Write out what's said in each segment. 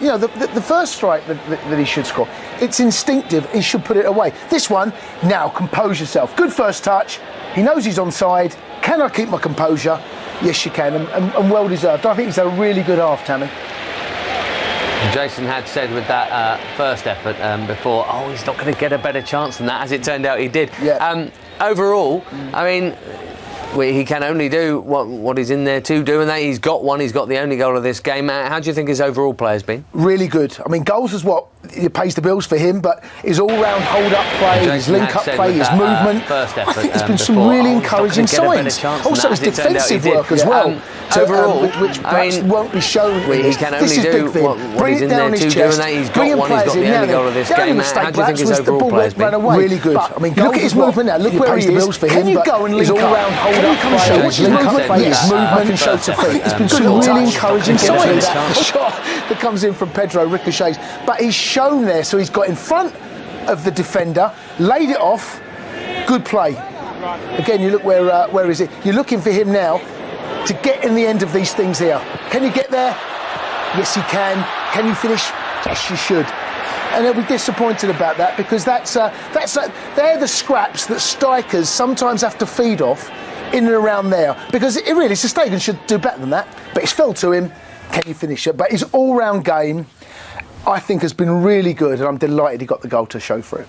You know, the first strike that he should score, it's instinctive. He should put it away. This one, now compose yourself. Good first touch. He knows he's onside. Can I keep my composure? Yes, you can, and well deserved. I think he's a really good half, Tammy. Jason had said with that first effort before, oh, he's not going to get a better chance than that. As it turned out, he did. Yeah. Overall, I mean, he can only do what he's in there to do, and that he's got one. He's got the only goal of this game. How do you think his overall play has been? Really good. I mean, goals is what it pays the bills for him, but his all-round hold-up play, his link-up play, his movement. I think there's been some really encouraging signs. Also, his defensive work as well. Overall, which perhaps won't be shown. He can only do what he's in there to do, and that he's got one. He's got the only goal of this game. How do you think his overall play has been? Really good. I mean, look at his movement now. Look where he is. Can you go and link up? His all-round hold-up play, his link-up play, his movement and show to feet. It's been some really encouraging signs. The shot that comes in from Pedro ricochets, but he's shown there, so he's got in front of the defender, laid it off. Good play. Again, you look where is it? You're looking for him now to get in the end of these things here. Can you get there? Yes, you can. Can you finish? Yes, you should. And they'll be disappointed about that, because they're the scraps that strikers sometimes have to feed off in and around there. Because it really, Stegen should do better than that. But it's fell to him. Can you finish it? But his all-round game, I think, has been really good, and I'm delighted he got the goal to show for it.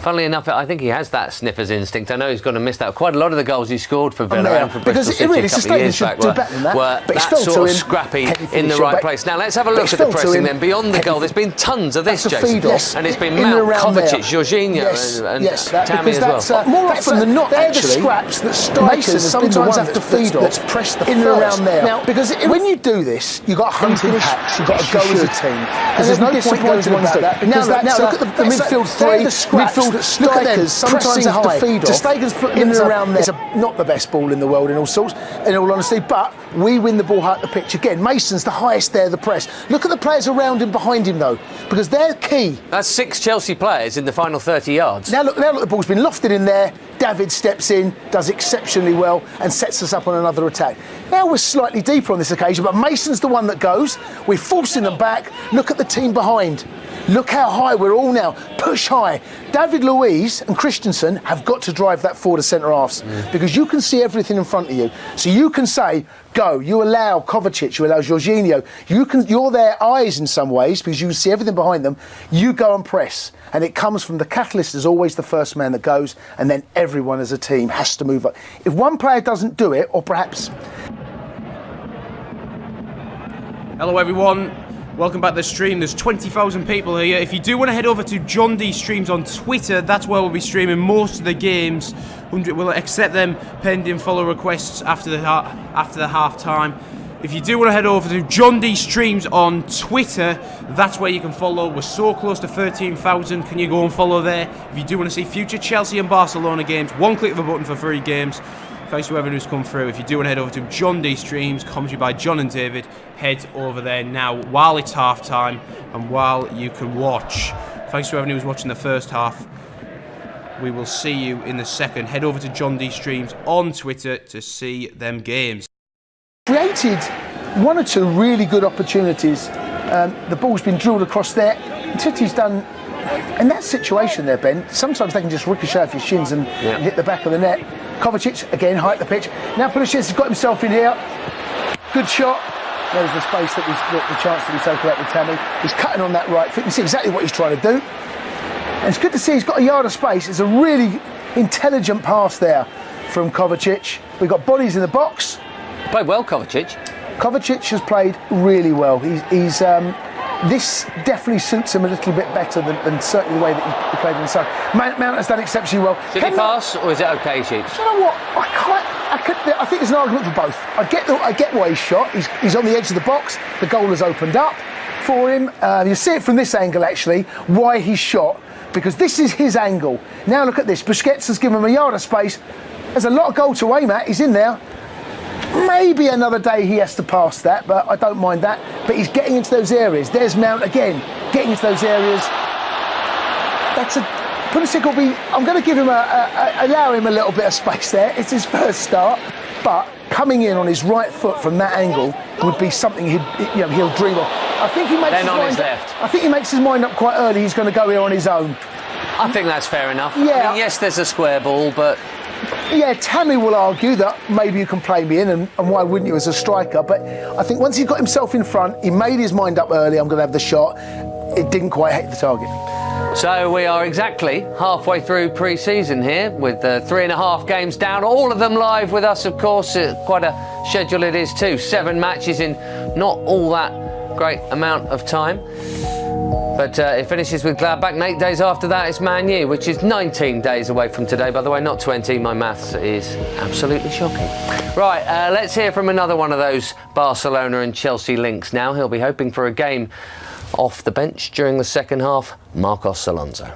Funnily enough, I think he has that sniffer's instinct. I know he's going to miss out. Quite a lot of the goals he scored for Villa and for Bristol City a couple of years back were that sort of scrappy in the right place. Now let's have a look at the pressing then. Beyond the goal, there's been tons of this, Jason. And it's been Mount, Kovacic, Jorginho and Tammy as well. More often than not, they're the scraps that strikers sometimes have to feed off in and around there. Now, because when you do this, you've got hunting packs, you've got to go as a team. Because there's no point going to ones that. Now look at the midfield three. Midfield strikers sometimes have to feed off. Stegen's put in and around there. It's not the best ball in the world in all honesty, but we win the ball high up the pitch. Again, Mason's the highest there, the press. Look at the players around him, behind him though, because they're key. That's 6 Chelsea players in the final 30 yards. Now look, the ball's been lofted in there. David steps in, does exceptionally well, and sets us up on another attack. Now we're slightly deeper on this occasion, but Mason's the one that goes. We're forcing them back. Look at the team behind. Look how high we're all now. Push high. David Luiz and Christensen have got to drive that forward to centre-halves because you can see everything in front of you. So you can say, go. You allow Kovacic, you allow Jorginho. You're their eyes in some ways because you see everything behind them. You go and press. And it comes from the catalyst is always the first man that goes, and then everyone as a team has to move up. If one player doesn't do it, or perhaps... Hello everyone. Welcome back to the stream. There's 20,000 people here. If you do want to head over to John D Streams on Twitter, that's where we'll be streaming most of the games. We'll accept them pending follow requests after the half time. If you do want to head over to John D Streams on Twitter, that's where you can follow. We're so close to 13,000. Can you go and follow there? If you do want to see future Chelsea and Barcelona games, one click of a button for 3 games. Thanks to everyone who's come through. If you do want to head over to John D Streams, commentary by John and David, head over there now while it's half time and while you can watch. Thanks to everyone who's watching the first half. We will see you in the second. Head over to John D Streams on Twitter to see them games. Created 1 or 2 really good opportunities. The ball's been drilled across there. Titi's done, in that situation there, Ben, sometimes they can just ricochet off your shins and hit the back of the net. Kovacic, again, height the pitch. Now Pulisic has got himself in here. Good shot. There's the space the chance that we take out with Tammy. He's cutting on that right foot. You can see exactly what he's trying to do. And it's good to see he's got a yard of space. It's a really intelligent pass there from Kovacic. We've got bodies in the box. Played well, Kovacic. Kovacic has played really well. This definitely suits him a little bit better than certainly the way that he played inside. Mount has done exceptionally well. Did he pass, or is it okay, Cheech? You know what? I think there's an argument for both. I get why he's shot. He's on the edge of the box. The goal has opened up for him. You see it from this angle, actually, why he's shot. Because this is his angle. Now look at this. Busquets has given him a yard of space. There's a lot of goal to aim at. He's in there. Maybe another day he has to pass that, but I don't mind that. But he's getting into those areas. There's Mount again, getting into those areas. Pulisic will be. I'm going to give him allow him a little bit of space there. It's his first start, but coming in on his right foot from that angle would be something he'll dream of. I think he makes then his on mind his up. left. I think he makes his mind up quite early. He's going to go here on his own. I think that's fair enough. Yeah. I mean, yes, there's a square ball, but... Yeah, Tammy will argue that maybe you can play me in, and why wouldn't you as a striker? But I think once he got himself in front, he made his mind up early, I'm going to have the shot. It didn't quite hit the target. So we are exactly halfway through pre-season here with 3.5 games down, all of them live with us, of course. Quite a schedule it is too. 7 matches in not all that great amount of time. But it finishes with Gladbach, and 8 days after that it's Man U, which is 19 days away from today. By the way, not 20. My maths is absolutely shocking. Right, let's hear from another one of those Barcelona and Chelsea links now. He'll be hoping for a game off the bench during the second half, Marcos Alonso.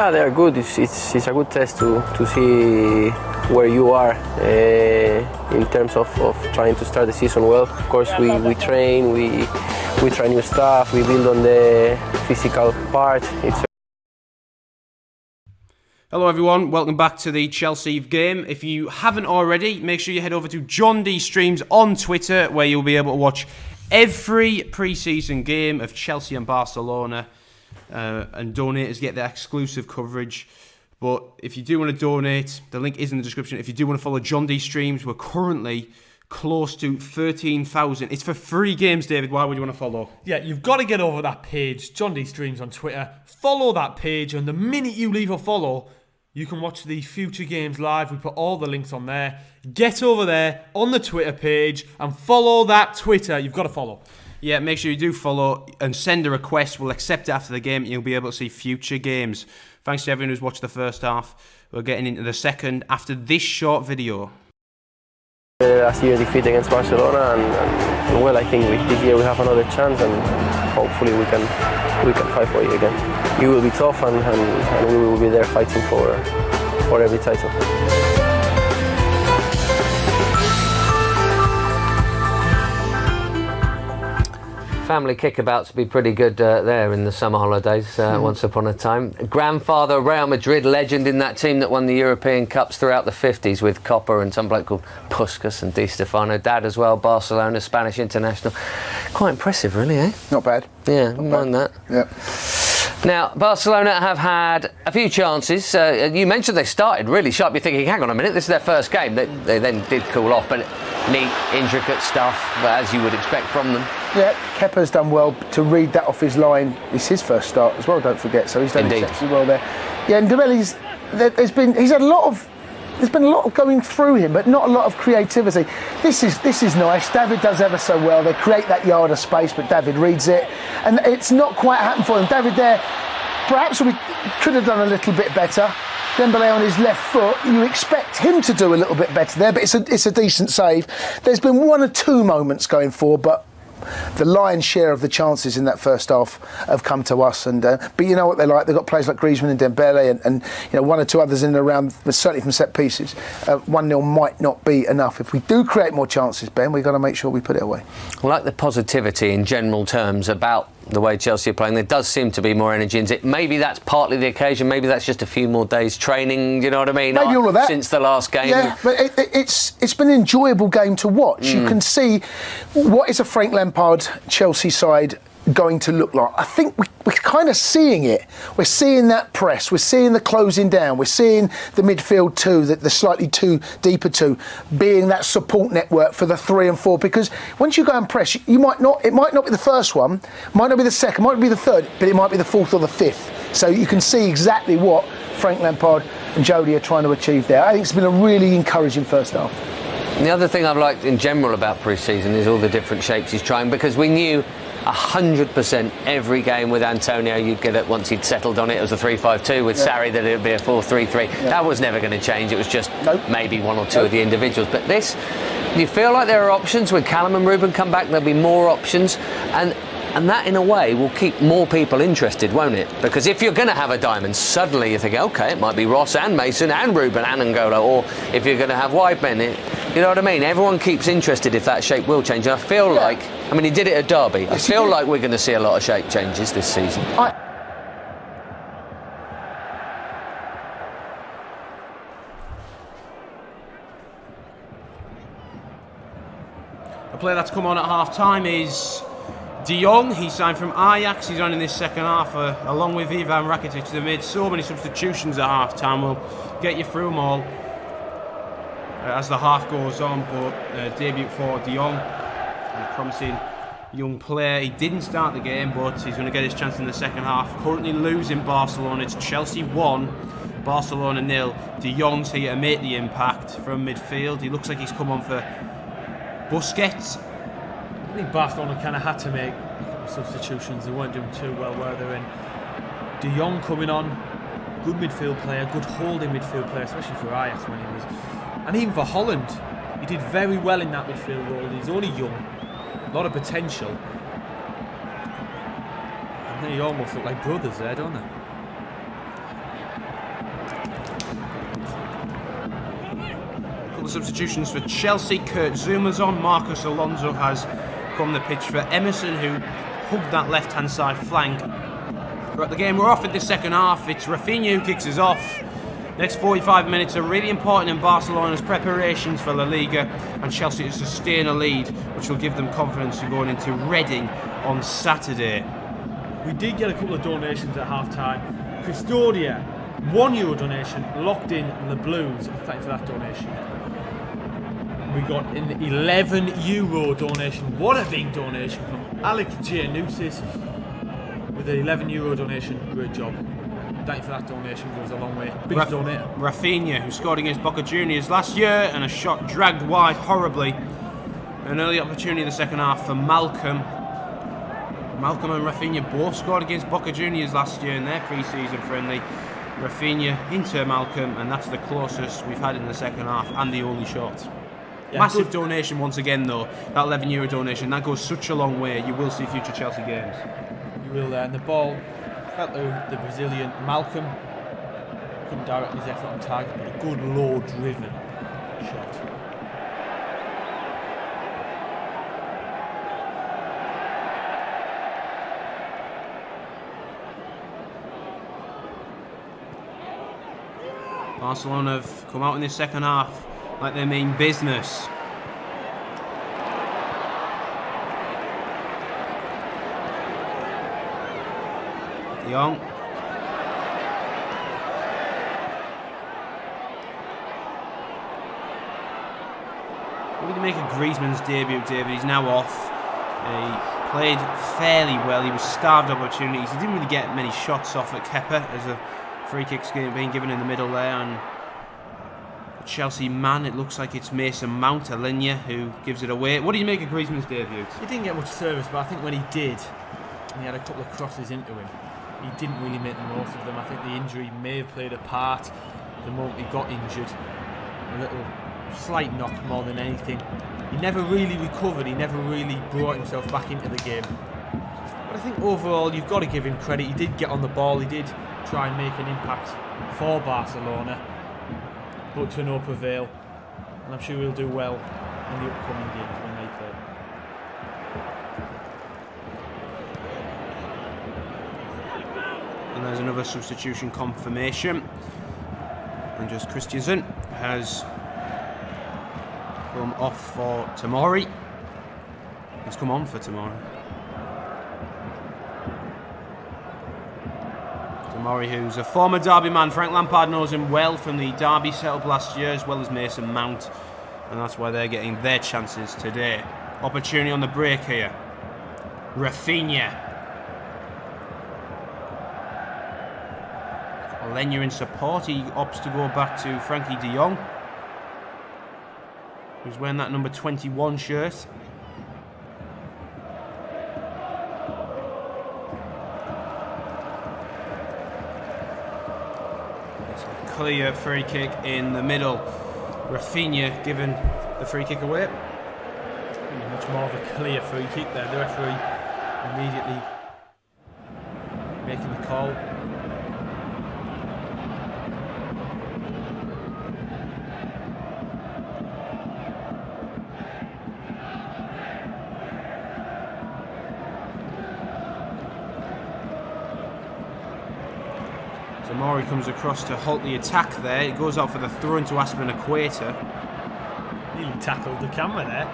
They're good. It's a good test to see where you are in terms of trying to start the season well. Of course, we train, we try new stuff, we build on the physical part. Hello everyone, welcome back to the Chelsea game. If you haven't already, make sure you head over to John D Streams on Twitter, where you'll be able to watch every pre-season game of Chelsea and Barcelona, and donators get their exclusive coverage. But if you do want to donate, the link is in the description. If you do want to follow John D Streams, we're currently close to 13,000. It's for 3 games, David. Why would you want to follow? Yeah, you've got to get over that page, John D Streams on Twitter. Follow that page, and the minute you leave a follow, you can watch the future games live. We put all the links on there. Get over there on the Twitter page and follow that Twitter. You've got to follow. Yeah, make sure you do follow and send a request. We'll accept it after the game. You'll be able to see future games. Thanks to everyone who's watched the first half. We're getting into the second after this short video. Last year defeat against Barcelona, and well, I think this year we have another chance, and hopefully we can fight for it again. It will be tough, and we will be there fighting for every title. Family kickabouts be pretty good there in the summer holidays, once upon a time. Grandfather, Real Madrid legend in that team that won the European Cups throughout the 50s with Copper and some bloke called Puskas and Di Stefano. Dad as well, Barcelona, Spanish international. Quite impressive, really, eh? Not bad. Yeah, mind that. Yeah. Now, Barcelona have had a few chances. You mentioned they started really sharp. You're thinking, hang on a minute, this is their first game. They then did cool off, but neat, intricate stuff, as you would expect from them. Yeah, Kepa's done well to read that off his line. It's his first start as well, don't forget, so he's done exceptionally well there. Yeah, and Dembele's, there's been a lot of going through him, but not a lot of creativity. This is nice. David does ever so well. They create that yard of space, but David reads it, and it's not quite happened for him. David there, perhaps we could have done a little bit better. Dembele on his left foot, you expect him to do a little bit better there, but it's a decent save. There's been 1 or 2 moments going forward, but the lion's share of the chances in that first half have come to us. And but you know what they're like. They've got players like Griezmann and Dembele, and you know 1 or 2 others in and around, certainly from set pieces. 1-0 might not be enough. If we do create more chances, Ben, we've got to make sure we put it away. I like the positivity in general terms about the way Chelsea are playing. There does seem to be more energy in it. Maybe that's partly the occasion. Maybe that's just a few more days training. You know what I mean? Maybe all of that since the last game. Yeah, but it's been an enjoyable game to watch. You can see what is a Frank Lampard Chelsea side going to look like. I think we're kind of seeing it. We're seeing that press. We're seeing the closing down. We're seeing the midfield 2, the slightly too deeper 2, being that support network for the 3 and 4. Because once you go and press, it might not be the first one, might not be the second, might not be the third, but it might be the 4th or the 5th. So you can see exactly what Frank Lampard and Jody are trying to achieve there. I think it's been a really encouraging first half. And the other thing I've liked in general about pre-season is all the different shapes he's trying, because we knew 100% every game with Antonio you'd get it once he'd settled on it. It was a 3-5-2 with Sarri, that it would be a 4-3-3. That was never going to change. It was just maybe 1 or 2 of the individuals. But this, you feel like there are options. When Callum and Ruben come back, there'll be more options, and that in a way will keep more people interested, won't it? Because if you're going to have a diamond, suddenly you think, okay, it might be Ross and Mason and Ruben and N'Golo, or if you're going to have wide men, you know what I mean? Everyone keeps interested if that shape will change. And I feel like, I mean, he did it at Derby. Yes, I feel like we're going to see a lot of shape changes this season. A player that's come on at half-time is De Jong. He signed from Ajax. He's on in this second half, along with Ivan Rakitic. They made so many substitutions at half-time. We'll get you through them all as the half goes on. But debut for De Jong, a promising young player. He didn't start the game, but he's going to get his chance in the second half. Currently losing Barcelona. It's Chelsea 1, Barcelona 0. De Jong's here to make the impact from midfield. He looks like he's come on for Busquets. I think Barcelona kind of had to make a couple of substitutions. They weren't doing too well where they're in. De Jong coming on, good midfield player, good holding midfield player, especially for Ajax when he was. And even for Holland, he did very well in that midfield role. He's only young, a lot of potential. And they almost look like brothers there, don't they? Substitutions for Chelsea. Kurt Zuma's on. Marcos Alonso has come the pitch for Emerson, who hugged that left-hand side flank. Throughout the game, we're off in the second half. It's Rafinha who kicks us off. Next 45 minutes are really important in Barcelona's preparations for La Liga, and Chelsea to sustain a lead, which will give them confidence for going into Reading on Saturday. We did get a couple of donations at half-time. Custodia, €1 donation, locked in the Blues. Thank you for that donation. We got an €11 donation. What a big donation from Alex Giannousis with an €11 donation. Great job. Thank you for that donation. Goes a long way. Big donator. Rafinha, who scored against Boca Juniors last year, and a shot dragged wide horribly. An early opportunity in the second half for Malcolm. Malcolm and Rafinha both scored against Boca Juniors last year in their pre-season friendly. Rafinha into Malcolm, and that's the closest we've had in the second half, and the only shot. Yeah, massive donation once again though, that €11 donation, that goes such a long way. You will see future Chelsea games. You will there, and the ball fell to the Brazilian Malcolm. Couldn't direct his effort on target, but a good low driven shot. Barcelona have come out in this second half like they mean business. De Jong. What do you make of Griezmann's debut, David? He's now off. He played fairly well. He was starved of opportunities. He didn't really get many shots off at Kepa as a free kick's being given in the middle there, and Chelsea man, it looks like it's Mason Mount, a Linya, who gives it away. What do you make of Griezmann's debut? He didn't get much service, but I think when he did, and he had a couple of crosses into him, he didn't really make the most of them. I think the injury may have played a part. The moment he got injured, a little slight knock more than anything. He never really recovered, he never really brought himself back into the game. But I think overall, you've got to give him credit. He did get on the ball, he did try and make an impact for Barcelona, but to no avail, and I'm sure he'll do well in the upcoming games when they play. And there's another substitution confirmation, and just Christensen has come off for Tomori. He's come on for Tomori. Tomori, who's a former Derby man. Frank Lampard knows him well from the Derby setup last year, as well as Mason Mount, and that's why they're getting their chances today. Opportunity on the break here. Rafinha. Lenya in support. He opts to go back to Frankie de Jong, who's wearing that number 21 shirt. Clear free kick in the middle. Rafinha giving the free kick away. Much more of a clear free kick there. The referee immediately making the call. Tomori comes across to halt the attack there. It goes out for the throw into Aspen Equator. Nearly tackled the camera there.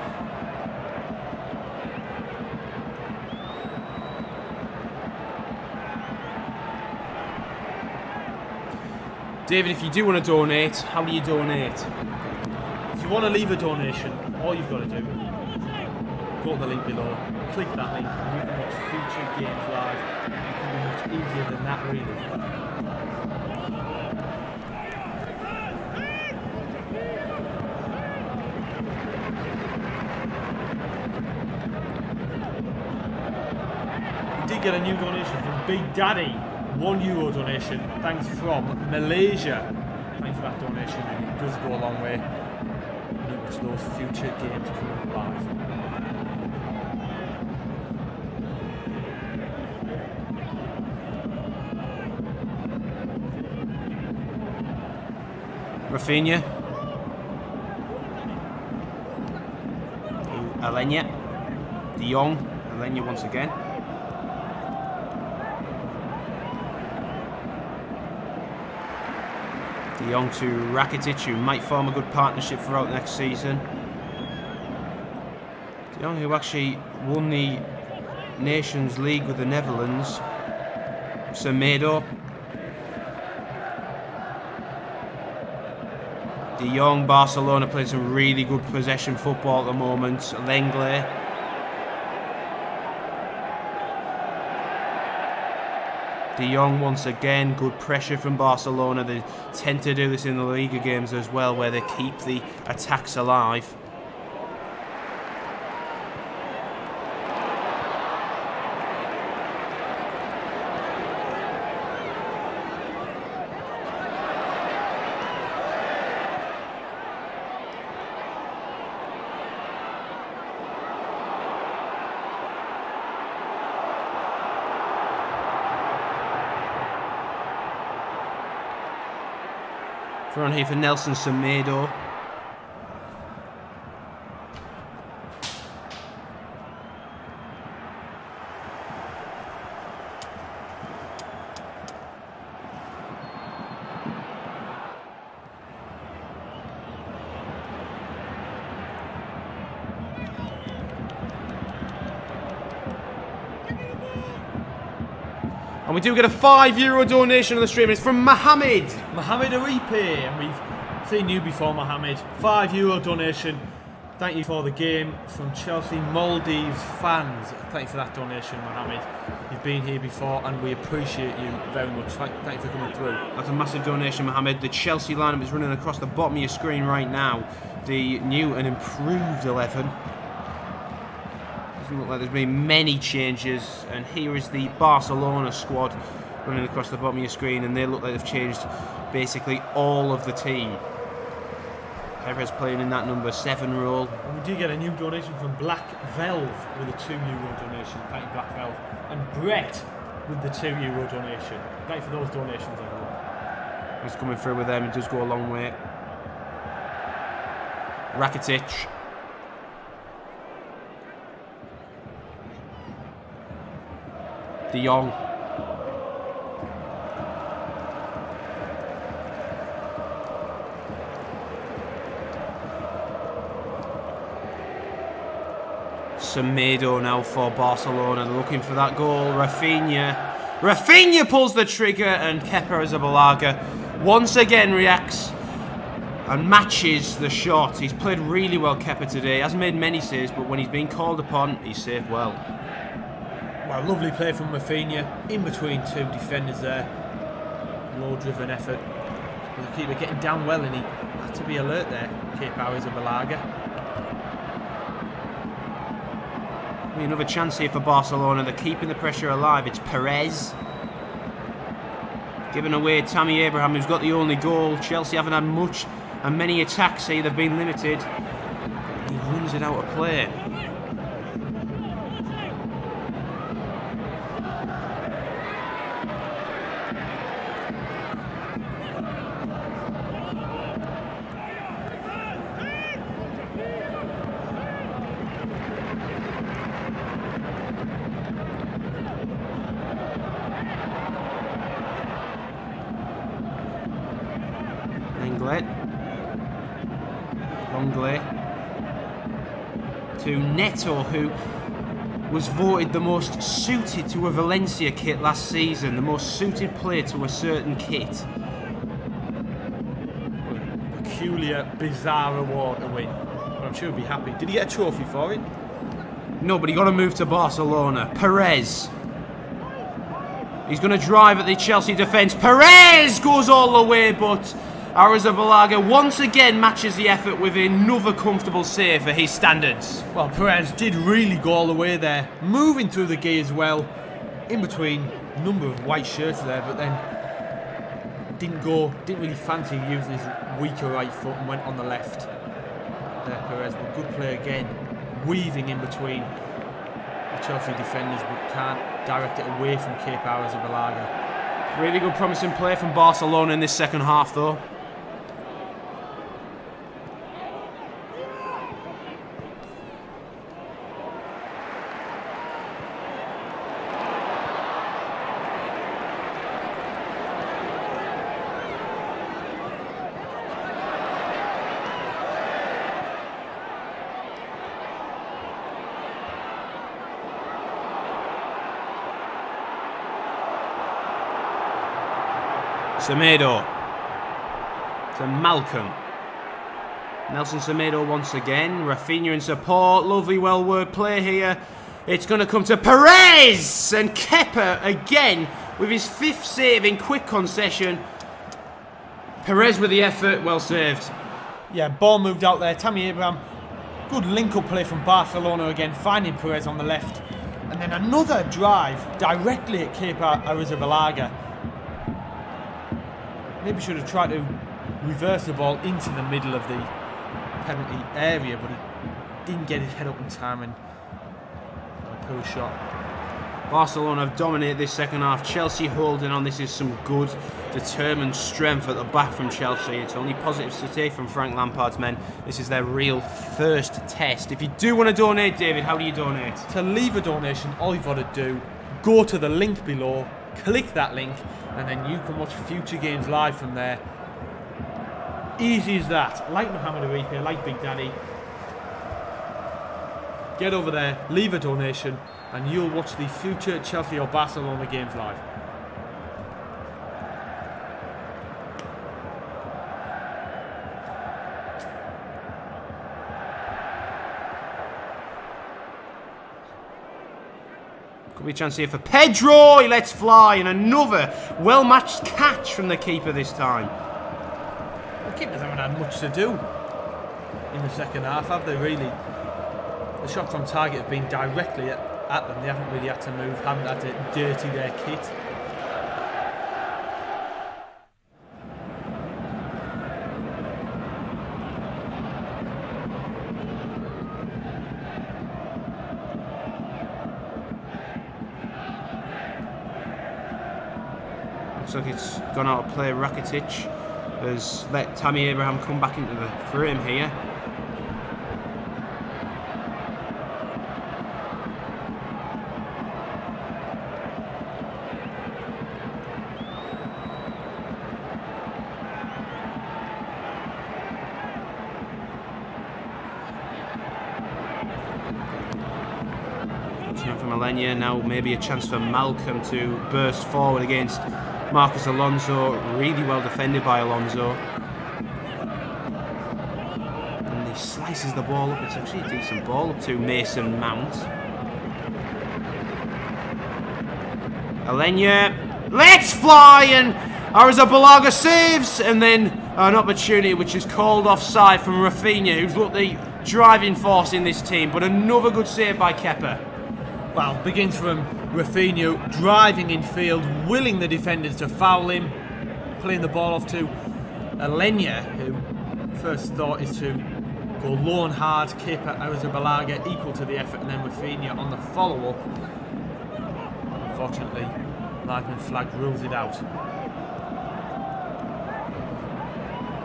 David, if you do want to donate, how do you donate? If you want to leave a donation, all you've got to do, go to the link below, click that link, and you can watch future games live. It can be much easier than that, really. We did get a new donation from Big Daddy. €1 donation. Thanks from Malaysia. Thanks for that donation, and it does go a long way. To those future games coming up live. Rafinha. Alenya. De Jong. Alenya once again. De Jong to Rakitic, who might form a good partnership throughout next season. De Jong, who actually won the Nations League with the Netherlands. Semedo. De Jong, Barcelona playing some really good possession football at the moment. Lenglet. De Jong once again, good pressure from Barcelona. They tend to do this in the Liga games as well, where they keep the attacks alive. Thrown here for Nelson Semedo. And we do get a €5 donation on the stream. It's from Mohammed Aripe, and we've seen you before, Mohammed. €5 donation. Thank you for the game from Chelsea Maldives fans. Thank you for that donation, Mohammed. You've been here before, and we appreciate you very much. Thank you for coming through. That's a massive donation, Mohammed. The Chelsea lineup is running across the bottom of your screen right now. The new and improved 11. Doesn't look like there's been many changes, and here is the Barcelona squad running across the bottom of your screen, and they look like they've changed basically all of the team. Perez playing in that number 7 role. And we do get a new donation from Black Velve with a €2 donation. Thank you, Black Velve. And Brett with the €2 donation. Thank you for those donations, everyone. He's coming through with them. It does go a long way. Rakitic. De Jong. Semedo now for Barcelona. They're looking for that goal. Rafinha pulls the trigger, and Kepa Arrizabalaga once again reacts and matches the shot. He's played really well, Kepa, today. Hasn't made many saves, but when he's been called upon, he's saved well. Well, lovely play from Rafinha, in between two defenders there. Low driven effort. The keeper getting down well, and he had to be alert there. Kepa Arrizabalaga. Another chance here for Barcelona. They're keeping the pressure alive. It's Perez. Giving away Tammy Abraham, who's got the only goal. Chelsea haven't had much and many attacks here. They've been limited. He runs it out of play. Lenglet to Neto, who was voted the most suited to a Valencia kit last season, the most suited player to a certain kit. peculiar, bizarre award to win. But I'm sure he'll be happy. Did he get a trophy for it? No, but he got to move to Barcelona. Perez. He's going to drive at the Chelsea defence. Perez goes all the way, but Arrizabalaga once again matches the effort with another comfortable save for his standards. Well, Perez did really go all the way there, moving through the gears well, in between a number of white shirts there, but then didn't really fancy using his weaker right foot and went on the left. There, Perez, but good play again, weaving in between the Chelsea defenders, but can't direct it away from Kepa Arrizabalaga. Really good promising play from Barcelona in this second half, though. Semedo to Malcolm. Nelson Semedo once again. Rafinha in support. Lovely, well-worded play here. It's going to come to Perez! And Kepa again with his 5th save in quick concession. Perez with the effort. Well saved. Yeah, ball moved out there. Tammy Abraham. Good link-up play from Barcelona again, finding Perez on the left. And then another drive directly at Kepa Arrizabalaga. Maybe should have tried to reverse the ball into the middle of the penalty area, but he didn't get his head up in time and got a poor shot. Barcelona have dominated this second half. Chelsea holding on. This is some good, determined strength at the back from Chelsea. It's only positives to take from Frank Lampard's men. This is their real first test. If you do want to donate, David, how do you donate? To leave a donation, all you've got to do, go to the link below, click that link, and then you can watch future games live from there. Easy as that. Like Mohamed Arife, like Big Daddy. Get over there, leave a donation, and you'll watch the future Chelsea or Barcelona games live. Could be a chance here for Pedro. He lets fly, and another well-matched catch from the keeper this time. The keepers haven't had much to do in the second half, have they really? The shots on target have been directly at them. They haven't really had to move, haven't had to dirty their kit. Looks like it's gone out of play. Rakitic has let Tammy Abraham come back into the frame here. From Alenia, now maybe a chance for Malcolm to burst forward against Marcus Alonso. Really well defended by Alonso. And he slices the ball up. It's actually a decent ball up to Mason Mount. Alenia lets fly, and Arrizabalaga saves, and then an opportunity which is called offside from Rafinha, who's looked the driving force in this team, but another good save by Kepa. Well, begins from Rafinha, driving in field, willing the defenders to foul him, playing the ball off to Alenia, who first thought is to go low and hard, Kepa Arrizabalaga equal to the effort, and then Rafinha on the follow-up. Unfortunately, linesman flag rules it out.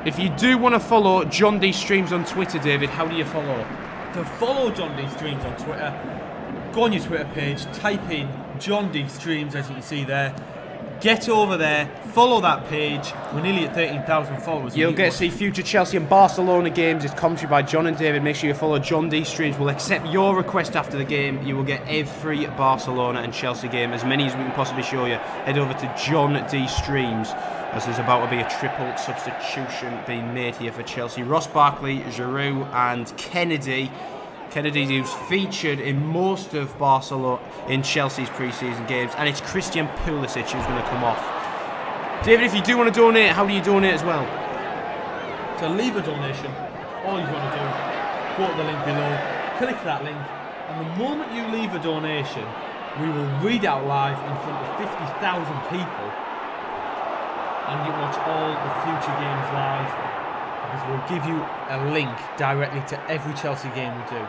If you do want to follow John D Streams on Twitter, David, how do you follow? To follow John D Streams on Twitter, go on your Twitter page, type in John D Streams, as you can see there. Get over there, follow that page. We're nearly at 13,000 followers. You'll get to see future Chelsea and Barcelona games. It's commentary by John and David. Make sure you follow John D Streams. We'll accept your request after the game. You will get every Barcelona and Chelsea game, as many as we can possibly show you. Head over to John D Streams as there's about to be a triple substitution being made here for Chelsea. Ross Barkley, Giroud and Kennedy. Kennedy, who's featured in most of Barcelona in Chelsea's pre-season games, and it's Christian Pulisic who's going to come off. David, if you do want to donate, how do you donate as well? To leave a donation, all you've got to do, go to the link below, click that link, and the moment you leave a donation, we will read out live in front of 50,000 people, and you can watch all the future games live, because we'll give you a link directly to every Chelsea game we do.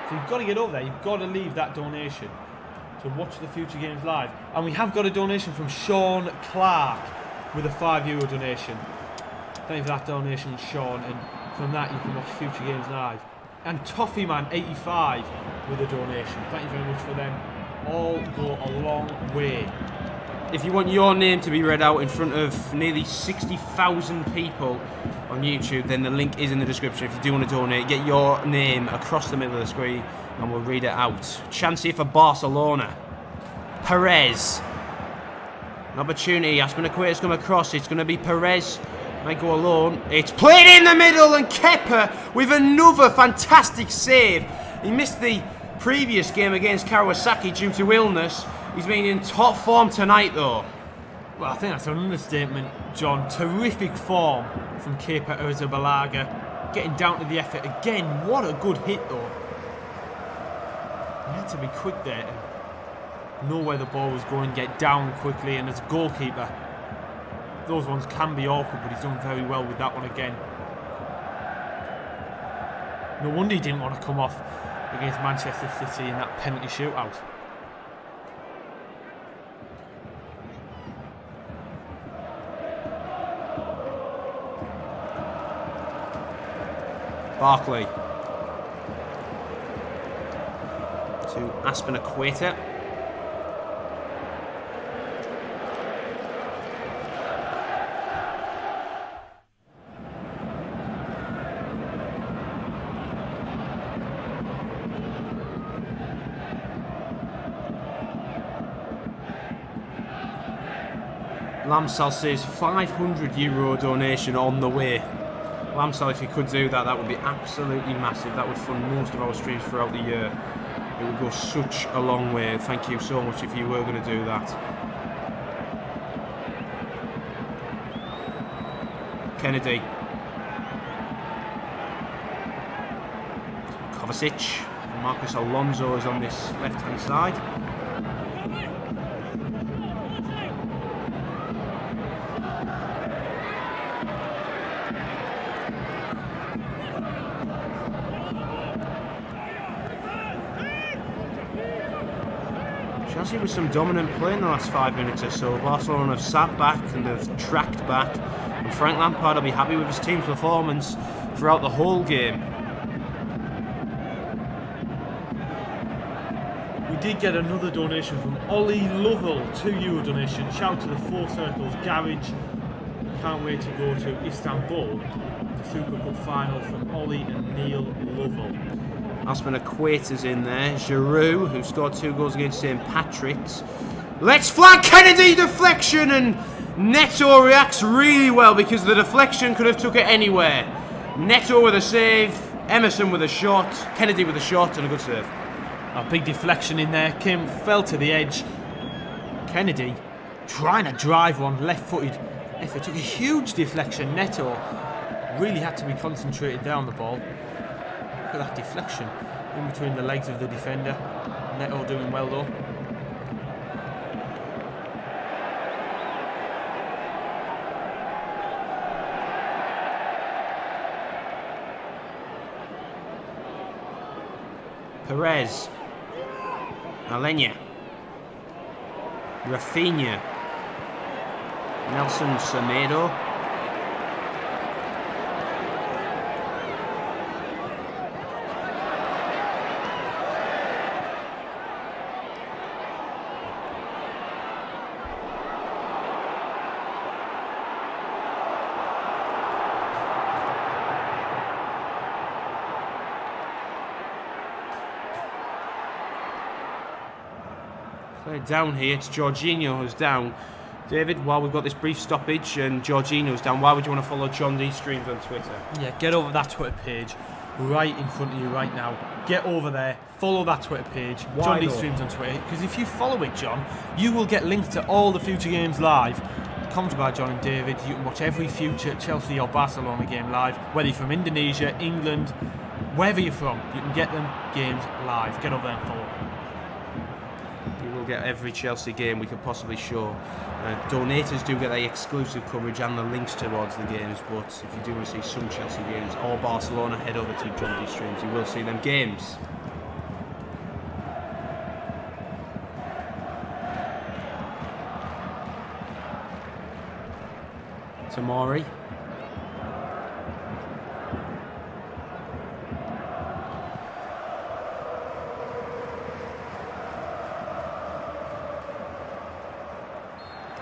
So you've got to get over there, you've got to leave that donation to watch the future games live. And we have got a donation from Sean Clark with a €5 donation. Thank you for that donation, Sean, and from that you can watch future games live. And Toffeeman85 with a donation. Thank you very much for them. All go a long way. If you want your name to be read out in front of nearly 60,000 people on YouTube, then the link is in the description. If you do want to donate, get your name across the middle of the screen and we'll read it out. Chance here for Barcelona. Perez. An opportunity. Aspinacueta's come across. It's going to be Perez. Might go alone. It's played in the middle, and Kepa with another fantastic save. He missed the previous game against Kawasaki due to illness. He's been in top form tonight, though. Well, I think that's an understatement, John. Terrific form from Kepa Arrizabalaga. Getting down to the effort again. What a good hit, though. He had to be quick there to know where the ball was going, get down quickly, and as a goalkeeper, those ones can be awkward, but he's done very well with that one again. No wonder he didn't want to come off against Manchester City in that penalty shootout. Barkley to Aspinacueta. Lamsal says €500 donation on the way. Lamsal, if you could do that, that would be absolutely massive. That would fund most of our streams throughout the year. It would go such a long way. Thank you so much if you were going to do that. Kennedy. Kovacic. Marcus Alonso is on this left-hand side. Chelsea with some dominant play in the last 5 minutes or so. Barcelona have sat back and have tracked back, and Frank Lampard will be happy with his team's performance throughout the whole game. We did get another donation from Ollie Lovell, €2 donation. Shout out to the Four Circles Garage. Can't wait to go to Istanbul, the Super Cup final from Ollie and Neil Lovell. Aspinacueta's in there. Giroud, who scored 2 goals against St Patrick's. Let's flag Kennedy, deflection, and Neto reacts really well because the deflection could have took it anywhere. Neto with a save, Emerson with a shot, Kennedy with a shot, and a good save. A big deflection in there. Kim fell to the edge. Kennedy trying to drive one, left-footed effort. Took a huge deflection. Neto really had to be concentrated there on the ball. Look at that deflection in between the legs of the defender. Neto doing well though. Perez. Alenya. Rafinha. Nelson Semedo. Down here, it's Jorginho who's down. David, while we've got this brief stoppage and Jorginho's down, why would you want to follow John D Streams on Twitter? Yeah, get over that Twitter page right in front of you right now. Get over there, follow that Twitter page, John D Streams on Twitter, because if you follow it, John, you will get links to all the future games live. Commented by John and David. You can watch every future Chelsea or Barcelona game live, whether you're from Indonesia, England, wherever you're from. You can get them games live. Get over there and follow. You will get every Chelsea game we could possibly show. Donators do get the exclusive coverage and the links towards the games, but if you do want to see some Chelsea games or Barcelona, head over to John D Streams. You will see them games. Tamari.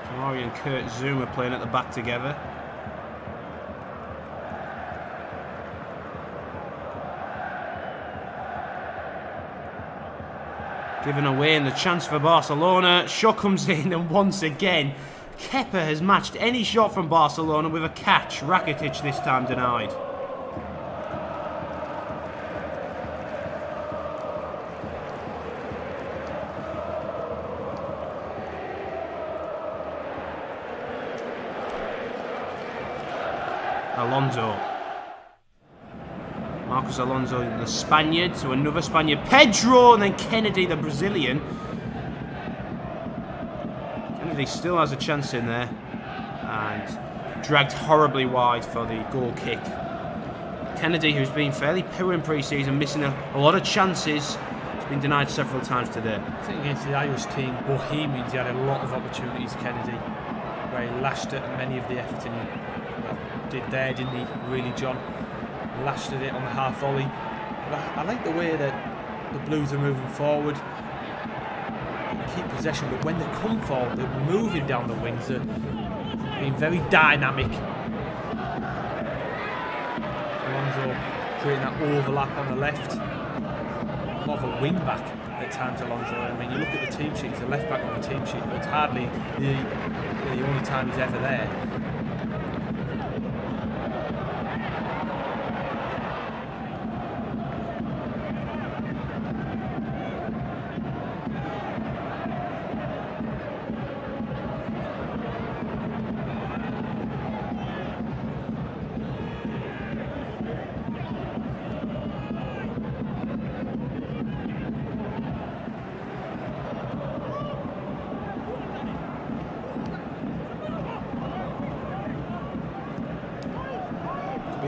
Tamari and Kurt Zouma playing at the back together. Given away in the chance for Barcelona. Shot comes in, and once again Kepa has matched any shot from Barcelona with a catch. Rakitic this time denied. Alonso. Marcos Alonso, the Spaniard, to another Spaniard, Pedro, and then Kennedy, the Brazilian. Kennedy still has a chance in there, and dragged horribly wide for the goal kick. Kennedy, who's been fairly poor in pre-season, missing a lot of chances, has been denied several times today. I think against the Irish team, Bohemians, he had a lot of opportunities, Kennedy, where he lashed at many of the effort, and he did there, didn't he, really, John? Lashed at it on the half volley. But I like the way that the Blues are moving forward. Keep possession, but when they come forward, they're moving down the wings, they're being very dynamic. Alonso creating that overlap on the left. More of a wing back at times, Alonso. I mean, you look at the team sheet, he's a left back on the team sheet, but it's hardly the only time he's ever there.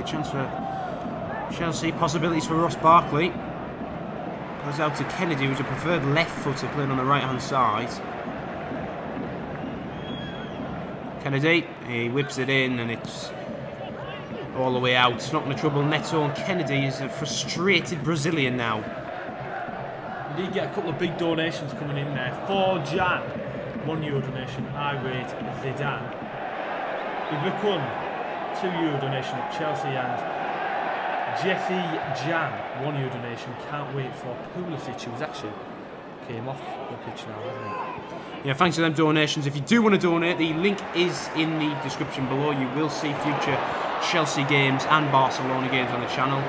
Chance for Chelsea, possibilities for Ross Barkley. Goes out to Kennedy, who's a preferred left footer playing on the right hand side. Kennedy, he whips it in and it's all the way out. It's not going to trouble Neto, and Kennedy is a frustrated Brazilian now. We did get a couple of big donations coming in there. For Jan, €1 donation. I rate Zidane. Ibukun, €2 donation at Chelsea, and Jeffy Jan, €1 donation. Can't wait for Pulisic, who's actually came off the pitch now, hasn't he? Yeah, thanks for them donations. If you do want to donate, the link is in the description below. You will see future Chelsea games and Barcelona games on the channel.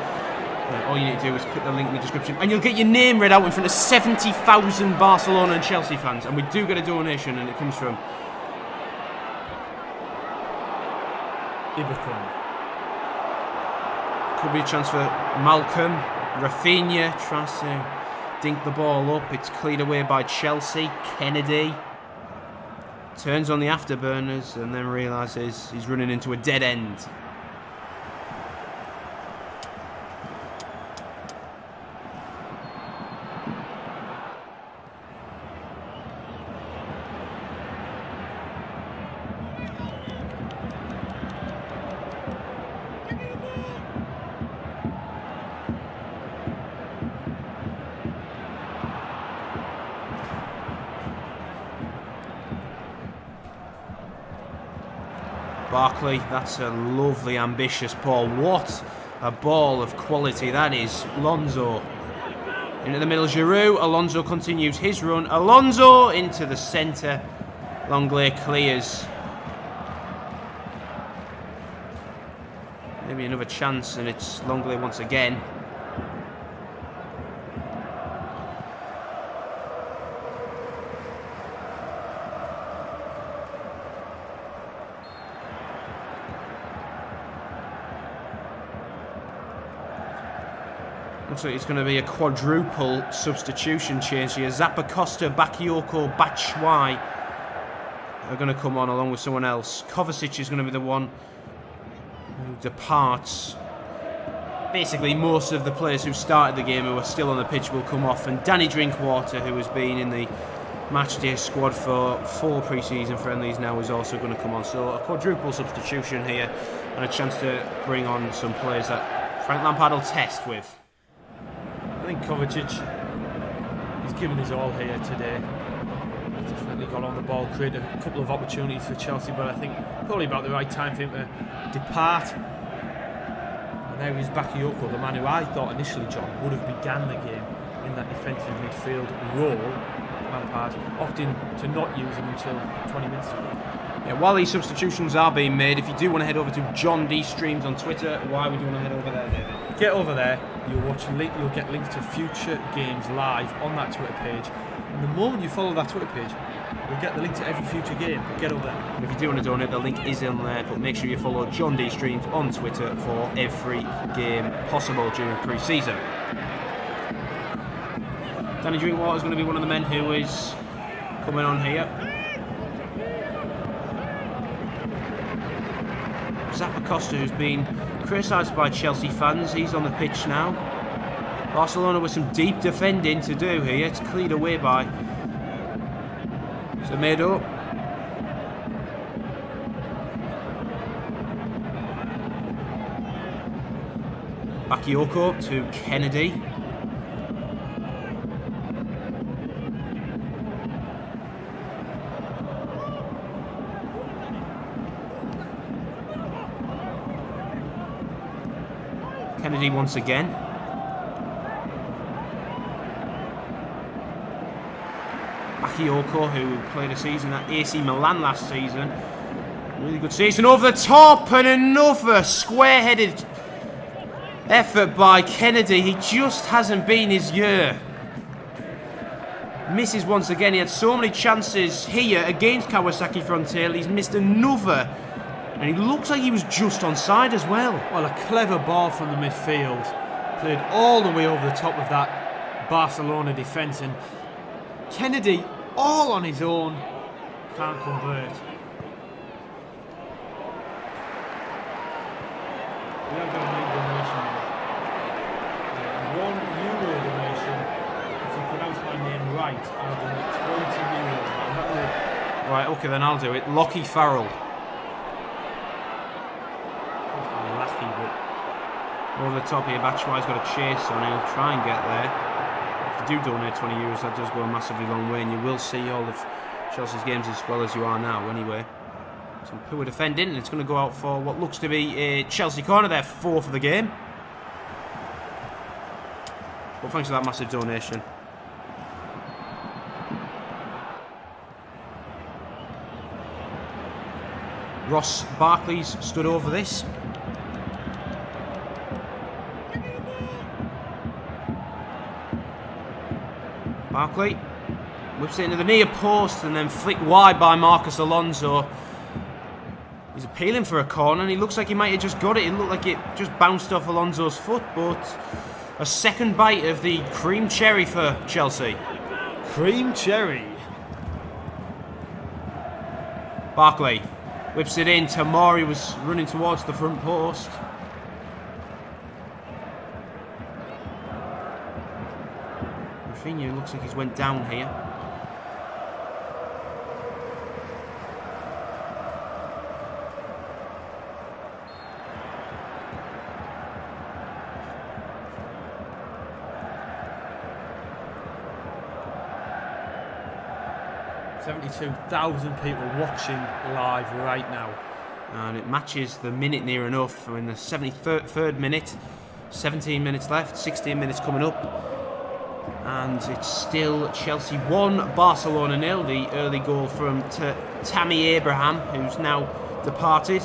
All you need to do is click the link in the description and you'll get your name read out in front of 70,000 Barcelona and Chelsea fans. And we do get a donation, and it comes from Ibukun. Could be a chance for Malcolm. Rafinha tries to dink the ball up. It's cleared away by Chelsea. Kennedy turns on the afterburners and then realises he's running into a dead end. Barkley, that's a lovely, ambitious ball. What a ball of quality that is. Alonso into the middle, Giroud. Alonso continues his run. Alonso into the centre. Longley clears. Maybe another chance, and it's Longley once again. Looks like it's going to be a quadruple substitution change here. Zappacosta, Bakayoko, Batshuayi are going to come on along with someone else. Kovacic is going to be the one who departs. Basically, most of the players who started the game who are still on the pitch will come off, and Danny Drinkwater, who has been in the matchday squad for 4 pre-season friendlies now, is also going to come on. So a quadruple substitution here, and a chance to bring on some players that Frank Lampard will test with. I think Kovacic, he's given his all here today. He's definitely got on the ball, created a couple of opportunities for Chelsea, but I think probably about the right time for him to depart. And there is Bakayoko, the man who I thought initially, John, would have began the game in that defensive midfield role. Lampard opting to not use him until 20 minutes ago. Yeah, while these substitutions are being made, if you do want to head over to John D Streams on Twitter, why would you want to head over there, David? Get over there, you'll get links to future games live on that Twitter page, and the moment you follow that Twitter page, you'll get the link to every future game. Get over there. And if you do want to donate, the link is in there, but make sure you follow John D Streams on Twitter for every game possible during pre-season. Danny Drinkwater is going to be one of the men who is coming on here. Zappacosta, who's been criticised by Chelsea fans, he's on the pitch now. Barcelona with some deep defending to do here. It's cleared away by Semedo. Bakayoko to Kennedy. Kennedy once again. Bakayoko, who played a season at AC Milan last season. Really good season over the top, and another square-headed effort by Kennedy. He just hasn't been his year. Misses once again. He had so many chances here against Kawasaki Frontale. He's missed another. And he looks like he was just onside as well. Well, a clever ball from the midfield. Played all the way over the top of that Barcelona defence. And Kennedy, all on his own, can't convert. We have got a big donation now. €1 donation. If you pronounce my name right, I'll donate €20. Right, okay, then I'll do it. Lockie Farrell. Over the top here, Batshuayi's got a chase on, he'll try and get there. If you do donate €20, that does go a massively long way, and you will see all of Chelsea's games as well as you are now anyway. Some poor defending, and it's going to go out for what looks to be a Chelsea corner there, 4th of the game. But thanks for that massive donation. Ross Barkley's stood over this. Barkley whips it into the near post and then flicked wide by Marcos Alonso. He's appealing for a corner, and he looks like he might have just got it. It looked like it just bounced off Alonso's foot, but a second bite of the cream cherry for Chelsea. Cream cherry. Barkley whips it in. Tamori was running towards the front post. Rafinha looks like he's went down here. $72,000 people watching live right now. And it matches the minute near enough. We're in the 73rd minute. 17 minutes left, 16 minutes coming up. And it's still Chelsea 1, Barcelona 0. The early goal from Tammy Abraham, who's now departed.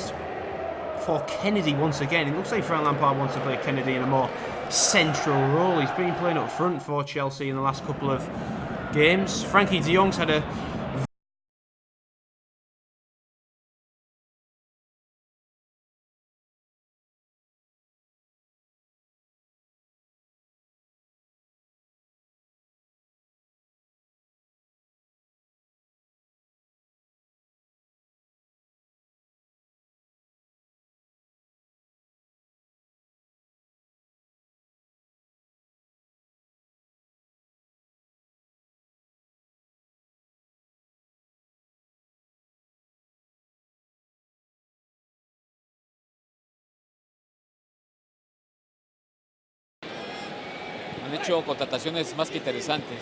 4 for Kennedy once again. It looks like Frank Lampard wants to play Kennedy in a more central role. He's been playing up front for Chelsea in the last couple of games. Frankie de Jong's had a han hecho contrataciones más que interesantes.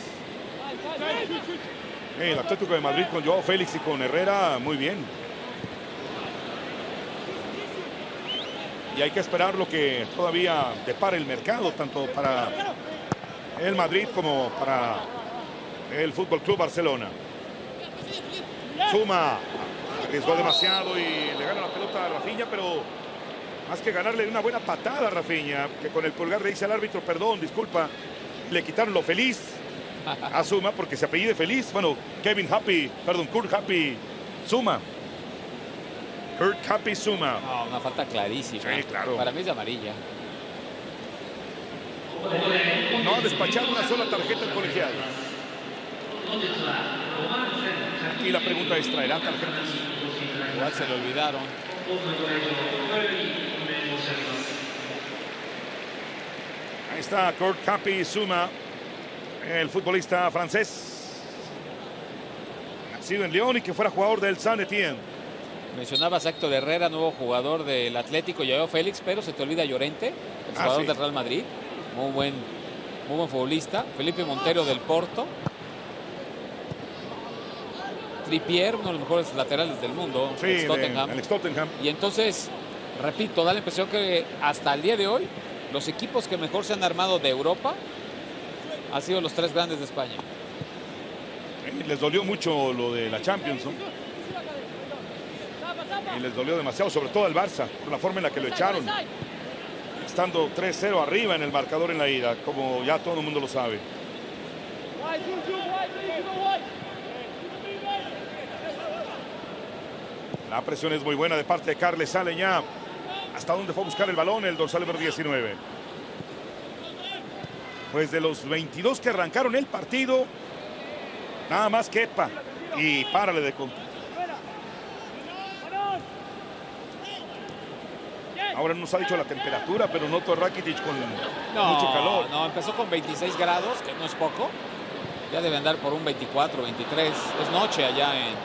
El Atlético de Madrid con Joao Félix y con Herrera, muy bien. Y hay que esperar lo que todavía depara el mercado, tanto para el Madrid como para el Fútbol Club Barcelona. Suma, arriesgó demasiado y le gana la pelota a Rafinha, pero más que ganarle una buena patada a Rafinha, que con el pulgar le dice al árbitro, perdón, disculpa, le quitaron lo feliz a Suma porque se apellide Feliz. Bueno, Kurt Happy Suma. Kurt Happy Suma. No, una falta clarísima. Sí, claro. Para mí es amarilla. No ha despachado una sola tarjeta el colegial. Y la pregunta es, ¿traerá tarjetas? Igual se lo olvidaron. Ahí está Kurt Happy Suma, el futbolista francés, nacido en León y que fuera jugador del Saint-Étienne. Mencionabas a Héctor Herrera, nuevo jugador del Atlético, y a Félix, pero se te olvida Llorente, el jugador del Real Madrid. Muy buen futbolista. Felipe Montero del Porto. Trippier, uno de los mejores laterales del mundo, sí, el Tottenham. Y entonces, repito, da la impresión que hasta el día de hoy los equipos que mejor se han armado de Europa han sido los tres grandes de España. Les dolió mucho lo de la Champions, ¿no? Y les dolió demasiado, sobre todo al Barça, por la forma en la que lo echaron. Estando 3-0 arriba en el marcador en la ida, como ya todo el mundo lo sabe. La presión es muy buena de parte de Carles Aleñá. ¿Hasta dónde fue a buscar el balón el dorsal número 19? Pues de los 22 que arrancaron el partido, nada más Kepa. Y párale de contar. Ahora no nos ha dicho la temperatura, pero noto a Rakitic con mucho calor. No, empezó con 26 grados, que no es poco. Ya debe andar por un 24, 23. Es noche allá en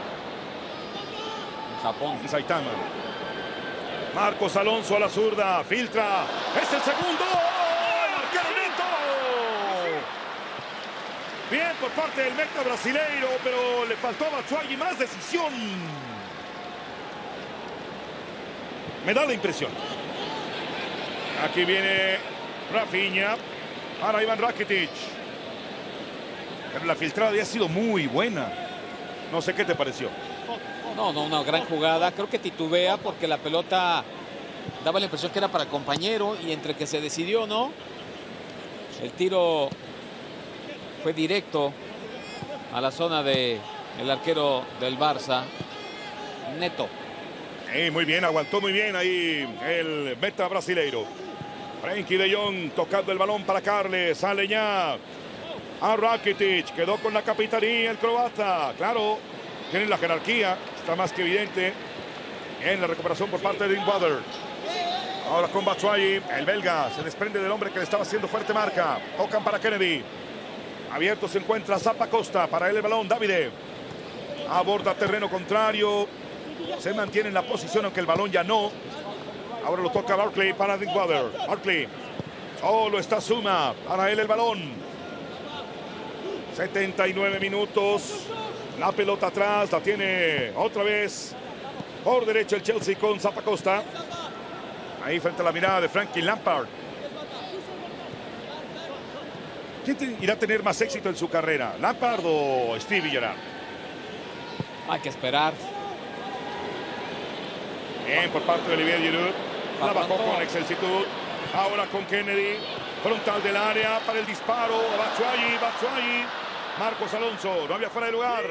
Japón. En Saitama. Marcos Alonso a la zurda, filtra. ¡Es el segundo! ¡El arquero neto! Bien por parte del meta brasileiro, pero le faltó a Batshuayi más decisión. Me da la impresión. Aquí viene Rafinha para Ivan Rakitic. Pero la filtrada había sido muy buena. No sé qué te pareció. No, una gran jugada. Creo que titubea porque la pelota daba la impresión que era para el compañero y entre que se decidió, ¿no? El tiro fue directo a la zona del arquero del Barça, Neto. Muy bien, aguantó muy bien ahí el meta brasileiro. Frenkie de Jong tocando el balón para Carles Aleñá. A Rakitic, quedó con la capitanía el croata. Claro, tiene la jerarquía, está más que evidente en la recuperación por parte de Drinkwater. Ahora con Batshuayi, el belga se desprende del hombre que le estaba haciendo fuerte marca. Tocan para Kennedy. Abierto se encuentra Zappa Costa, para él el balón, Davide. Aborda terreno contrario. Se mantiene en la posición, aunque el balón ya no. Ahora lo toca Barkley para Drinkwater. Barkley. Solo está Suma, para él el balón. 79 minutos. La pelota atrás, la tiene otra vez por derecha el Chelsea con Zappa Costa. Ahí frente a la mirada de Frankie Lampard. ¿Quién irá a tener más éxito en su carrera? ¿Lampard o Stevie Gerrard? Hay que esperar. Bien por parte de Olivier Giroud. La bajó con excelsitud. Ahora con Kennedy. Frontal del área para el disparo. Batshuayi. Marcos Alonso. No había fuera de lugar.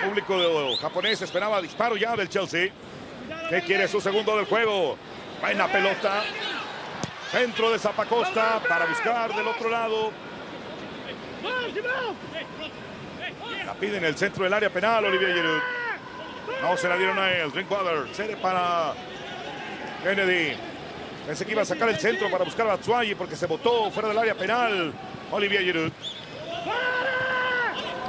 El público japonés esperaba disparo ya del Chelsea. Que quiere su segundo del juego. Buena pelota. Centro de Zappacosta para buscar del otro lado. La pide en el centro del área penal, Olivier Giroud. No se la dieron a él. Drinkwater cede para Kennedy. Pensé que iba a sacar el centro para buscar a Batshuayi porque se botó fuera del área penal. Olivier Giroud.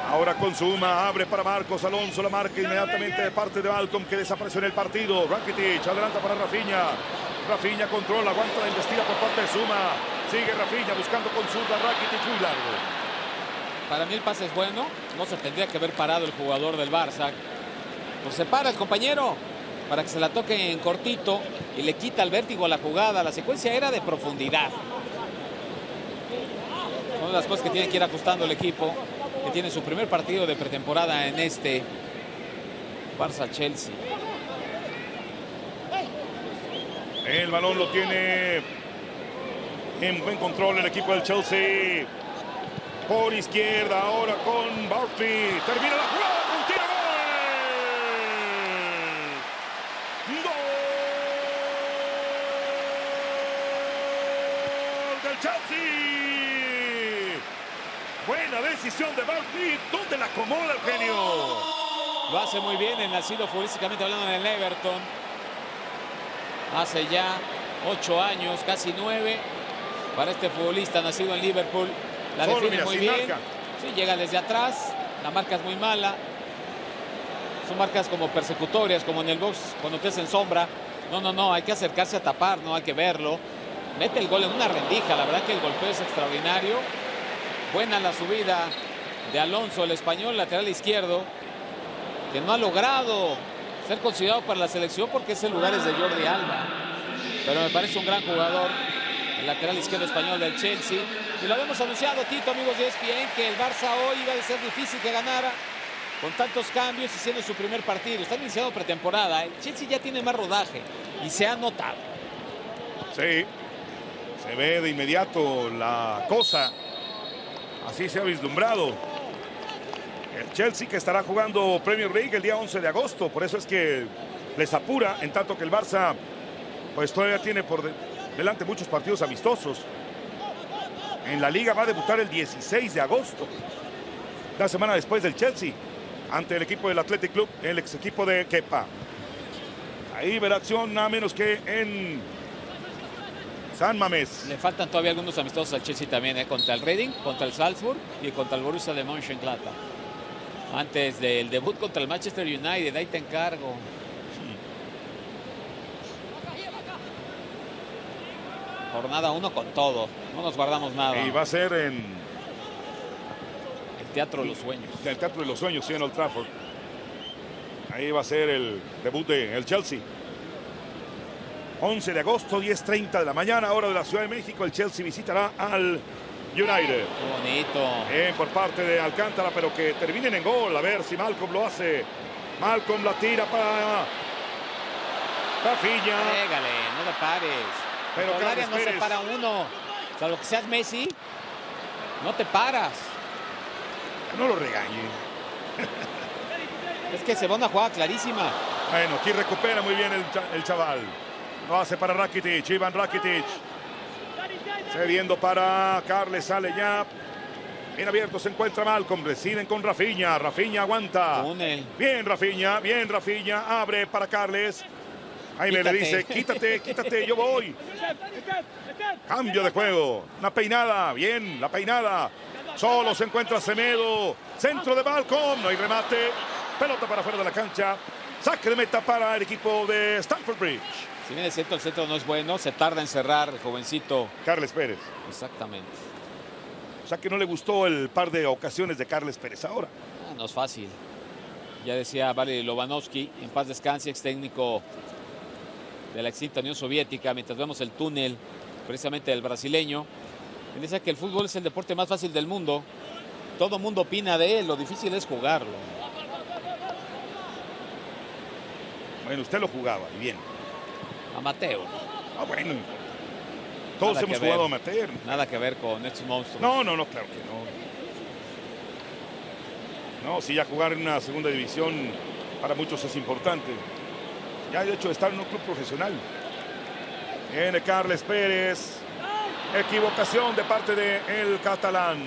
Ahora consuma, abre para Marcos Alonso, la marca inmediatamente de parte de Malcolm que desapareció en el partido. Rakitic adelanta para Rafinha. Rafinha controla, aguanta la embestida por parte de Zuma. Sigue Rafinha buscando con zurda, Rakitic muy largo. Para mí el pase es bueno, no se tendría que haber parado el jugador del Barça. Pues se para el compañero para que se la toque en cortito y le quita el vértigo a la jugada. La secuencia era de profundidad. Son de las cosas que tiene que ir ajustando el equipo, que tiene su primer partido de pretemporada en este Barça-Chelsea. El balón lo tiene en buen control el equipo del Chelsea. Por izquierda, ahora con Barkley. Termina la jugada con tiro. ¡Gol del Chelsea! Buena decisión de Barkley. ¿Dónde la acomoda el genio? Lo hace muy bien, el nacido futbolísticamente hablando en el Everton. Hace ya 8 años, casi 9, para este futbolista nacido en Liverpool. La define muy bien. Sí, llega desde atrás. La marca es muy mala. Son marcas como persecutorias, como en el box, cuando te en sombra. No, hay que acercarse a tapar, no hay que verlo. Mete el gol en una rendija. La verdad que el golpeo es extraordinario. Buena la subida de Alonso, el español, lateral izquierdo, que no ha logrado ser considerado para la selección porque ese lugar es de Jordi Alba. Pero me parece un gran jugador, el lateral izquierdo español del Chelsea. Y lo habíamos anunciado, Tito, amigos de ESPN, que el Barça hoy iba a ser difícil que ganara con tantos cambios y siendo su primer partido. Está iniciado pretemporada. El Chelsea ya tiene más rodaje y se ha notado. Sí, se ve de inmediato la cosa. Así se ha vislumbrado. El Chelsea que estará jugando Premier League el día 11 de agosto. Por eso es que les apura, en tanto que el Barça pues todavía tiene por delante muchos partidos amistosos. En la Liga va a debutar el 16 de agosto. La semana después del Chelsea. Ante el equipo del Athletic Club, el ex equipo de Kepa. Ahí verá acción nada menos que en San Mamés. Le faltan todavía algunos amistosos al Chelsea también, contra el Reading, contra el Salzburg y contra el Borussia de Mönchengladbach. Antes del debut contra el Manchester United, ahí te encargo. Jornada 1 con todo, no nos guardamos nada. Y va a ser en el Teatro de los Sueños. El Teatro de los Sueños, sí, en Old Trafford. Ahí va a ser el debut del Chelsea. 11 de agosto, 10:30 de la mañana, hora de la Ciudad de México. El Chelsea visitará al United. Qué bonito. Por parte de Alcántara, pero que terminen en gol. A ver si Malcolm lo hace. Malcolm la tira para Rafinha. Pégale, no le pares. Pero el área no se para uno. O sea, lo que seas Messi, no te paras. No lo regañe. Es que se va una jugada clarísima. Bueno, aquí recupera muy bien el chaval. Lo hace para Rakitic, Ivan Rakitic. Cediendo para Carles, sale ya. Bien abierto se encuentra Malcolm, reciben con Rafinha. Rafinha aguanta. Bien Rafinha, abre para Carles. Ahí le dice, quítate, yo voy. Cambio de juego. Una peinada, bien, la peinada. Solo se encuentra Semedo. Centro de Malcolm, no hay remate. Pelota para afuera de la cancha. Saque de meta para el equipo de Stamford Bridge. Si bien el centro no es bueno, se tarda en cerrar el jovencito. Carles Pérez. Exactamente. O sea que no le gustó el par de ocasiones de Carles Pérez ahora. No es fácil. Ya decía Valery Lobanovsky, en paz descanse, ex técnico de la extinta Unión Soviética, mientras vemos el túnel precisamente del brasileño. Él dice que el fútbol es el deporte más fácil del mundo. Todo el mundo opina de él, lo difícil es jugarlo. Bueno, usted lo jugaba y bien. amateur. Ah, bueno. Todos Nada hemos que ver. jugado amateur. Nada que ver con estos monstruos. No, claro que no. No, si ya jugar en una segunda división para muchos es importante. Ya de hecho estar en un club profesional. Viene Carles Pérez. Equivocación de parte del catalán.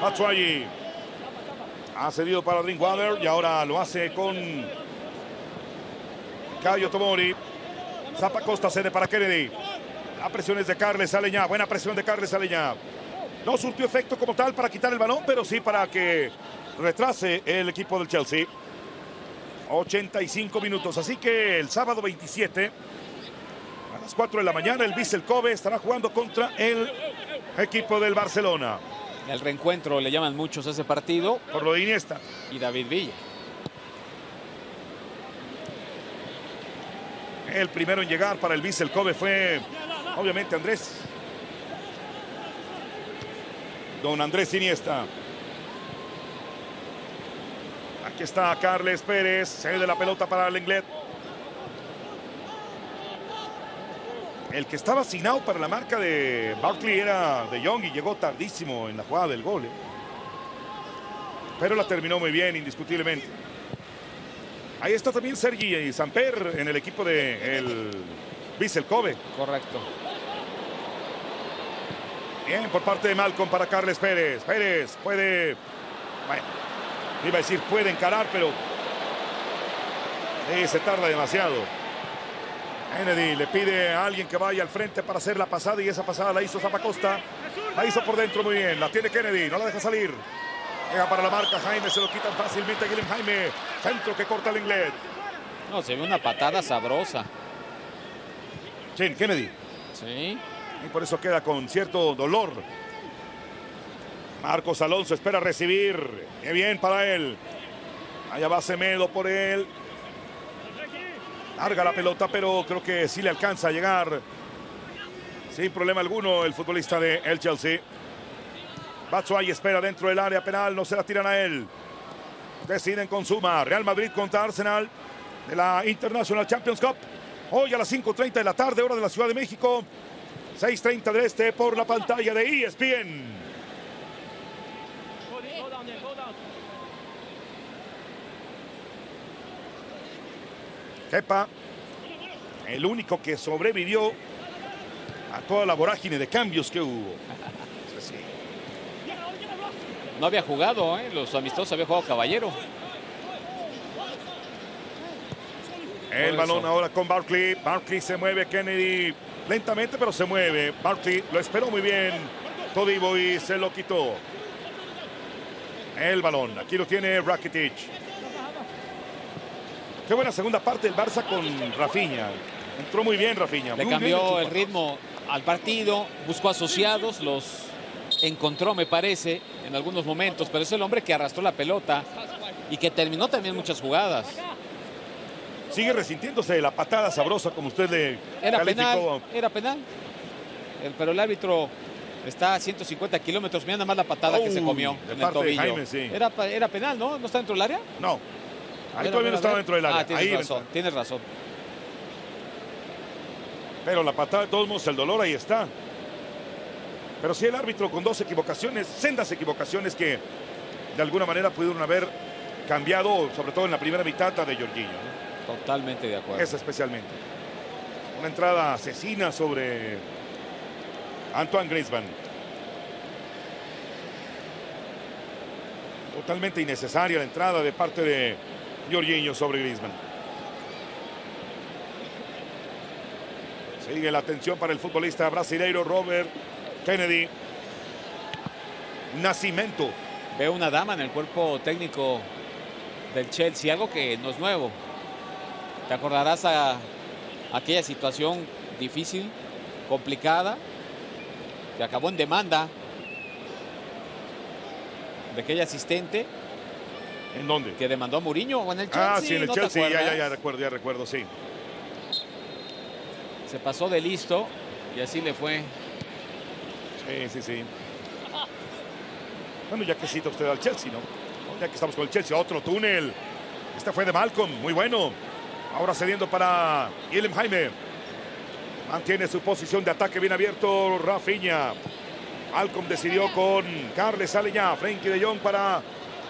Batshuayi ha cedido para Drinkwater y ahora lo hace con Caio Tomori. Zappacosta cede para Kennedy. La presión es de Carles Aleñá. Buena presión de Carles Aleñá. No surtió efecto como tal para quitar el balón, pero sí para que retrase el equipo del Chelsea. 85 minutos. Así que el sábado 27, a las 4 de la mañana, el Vissel Kobe estará jugando contra el equipo del Barcelona. El reencuentro le llaman muchos a ese partido. Por lo de Iniesta. Y David Villa. El primero en llegar para el Vissel Kobe fue, obviamente, Don Andrés Iniesta. Aquí está Carles Pérez. Cede la pelota para Lenglet. El que estaba asignado para la marca de Barkley era De Jong y llegó tardísimo en la jugada del gol. Pero la terminó muy bien, indiscutiblemente. Ahí está también Sergi Samper en el equipo del Vissel Kobe. Correcto. Bien, por parte de Malcolm para Carles Pérez. Pérez puede... Bueno, iba a decir puede encarar, pero... se tarda demasiado. Kennedy le pide a alguien que vaya al frente para hacer la pasada y esa pasada la hizo Zappacosta. La hizo por dentro muy bien. La tiene Kennedy, no la deja salir. Llega para la marca Jaime, se lo quitan fácilmente a Guillem Jaime. Centro que corta el inglés. No, se ve una patada sabrosa. Chen Kennedy. Sí. Y por eso queda con cierto dolor. Marcos Alonso espera recibir. Qué bien para él. Allá va Semedo por él. Larga la pelota, pero creo que sí le alcanza a llegar sin problema alguno el futbolista de el Chelsea. Batshuayi espera dentro del área penal, no se la tiran a él. Deciden con suma. Real Madrid contra Arsenal de la International Champions Cup. Hoy a las 5:30 de la tarde, hora de la Ciudad de México. 6:30 del este por la pantalla de ESPN. Kepa, el único que sobrevivió a toda la vorágine de cambios que hubo. Sí. No había jugado, los amistosos había jugado Caballero. El balón ahora con Barkley. Barkley se mueve, Kennedy lentamente, pero se mueve. Barkley lo esperó muy bien Todibo y se lo quitó. El balón, aquí lo tiene Rakitic. Qué buena segunda parte del Barça con Rafinha. Entró muy bien Rafinha. Le cambió el ritmo al partido, buscó asociados, los encontró, me parece, en algunos momentos, pero es el hombre que arrastró la pelota y que terminó también muchas jugadas. Sigue resintiéndose de la patada sabrosa, como usted le calificó. Era penal. Pero el árbitro está a 150 kilómetros. Mira nada más la patada que se comió en el tobillo. Jaime, sí. Era penal, ¿no? ¿No está dentro del área? No. Ahí todavía no estaba dentro del área. Tienes razón. Pero la patada, de todos modos, el dolor ahí está. Pero sí el árbitro con dos equivocaciones, sendas equivocaciones que de alguna manera pudieron haber cambiado, sobre todo en la primera mitad de Jorginho, ¿no? Totalmente de acuerdo. Esa especialmente. Una entrada asesina sobre Antoine Griezmann. Totalmente innecesaria la entrada de parte de Jorginho sobre Griezmann. Sigue la atención para el futbolista brasileiro Robert Kennedy. Nascimento. Veo una dama en el cuerpo técnico del Chelsea, algo que no es nuevo. Te acordarás a aquella situación difícil, complicada, que acabó en demanda de aquella asistente. ¿En dónde? Que demandó a Mourinho o en el Chelsea. Ah, sí, en el ¿no Chelsea, ya recuerdo, sí. Se pasó de listo y así le fue. Sí. Bueno, ya que cita usted al Chelsea, ¿no? Ya que estamos con el Chelsea, otro túnel. Esta fue de Malcolm, muy bueno. Ahora cediendo para Guillem Jaime. Mantiene su posición de ataque bien abierto Rafinha. Malcolm decidió con Carles Aleñá. Frenkie de Jong para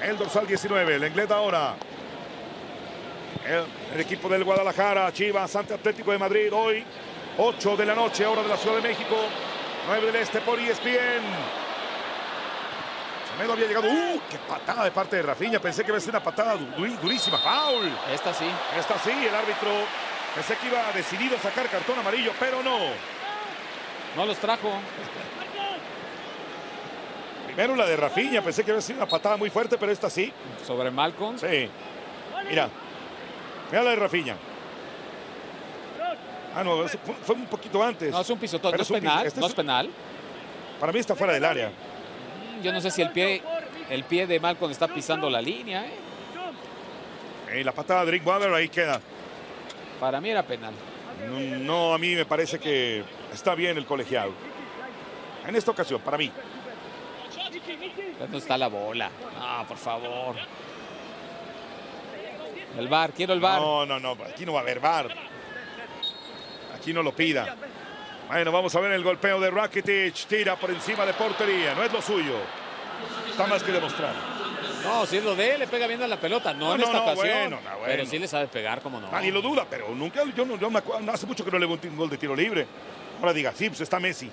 el dorsal 19. El inglés ahora. El equipo del Guadalajara. Chivas ante Atlético de Madrid. Hoy 8 de la noche, hora de la Ciudad de México. 9 del Este por ESPN. Semedo había llegado. ¡Qué patada de parte de Rafinha! Pensé que iba a ser una patada durísima. ¡Foul! Esta sí. Esta sí, el árbitro pensé que iba decidido a sacar cartón amarillo, pero no. No los trajo. Primero la de Rafinha, pensé que iba a ser una patada muy fuerte, pero esta sí. Sobre Malcolm. Sí. Mira. Mira la de Rafinha. Ah, no, fue un poquito antes. No, es un pisotón, no es penal, no es penal. Para mí está fuera del área. Yo no sé si el pie de Malcolm está pisando la línea. La patada de Drinkwater ahí queda. Para mí era penal. No, a mí me parece que está bien el colegiado. En esta ocasión, para mí. ¿Dónde está la bola? No, por favor. El VAR, quiero el VAR. No, aquí no va a haber VAR. Aquí no lo pida. Bueno, vamos a ver el golpeo de Rakitic. Tira por encima de portería. No es lo suyo. Está más que demostrar. No, si es lo de él, le pega bien a la pelota. No en esta ocasión. Bueno. Pero sí le sabe pegar, como no. Nadie lo duda, pero nunca. Yo no me acuerdo. Hace mucho que no le un gol de tiro libre. Ahora diga, sí, pues está Messi.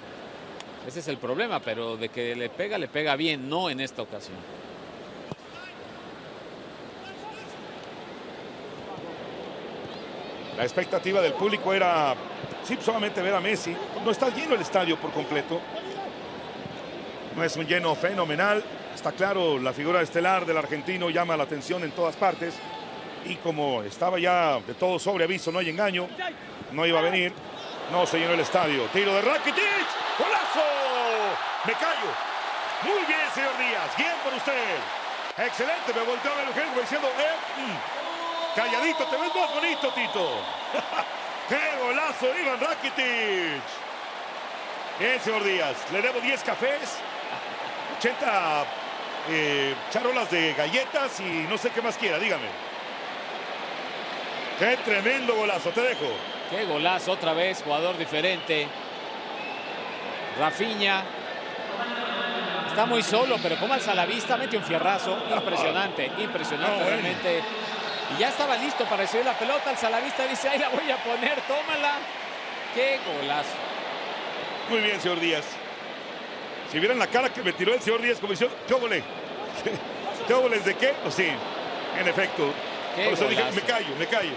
Ese es el problema, pero de que le pega bien, no en esta ocasión. La expectativa del público era solamente ver a Messi. No está lleno el estadio por completo. No es un lleno fenomenal. Está claro, la figura estelar del argentino llama la atención en todas partes. Y como estaba ya de todo sobre aviso, no hay engaño, no iba a venir. No se llenó el estadio. Tiro de Rakitic. ¡Golazo! Me callo. Muy bien, señor Díaz. Bien por usted. Excelente. Me volteó a ver Eugenio diciendo, calladito, te ves más bonito, Tito. ¡Qué golazo, Ivan Rakitic! Bien, señor Díaz. Le debo 10 cafés, 80 charolas de galletas y no sé qué más quiera, dígame. ¡Qué tremendo golazo! Te dejo. ¡Qué golazo! Otra vez, jugador diferente. Rafinha. Está muy solo, pero como alza la vista, mete un fierrazo. Impresionante, realmente. Y ya estaba listo para recibir la pelota. Alza la vista, dice, ahí la voy a poner, tómala. ¡Qué golazo! Muy bien, señor Díaz. Si vieran la cara que me tiró el señor Díaz, como diciendo, ¿qué volé? ¿Qué volé de qué? Pues sí, en efecto. Por eso dije, me callo.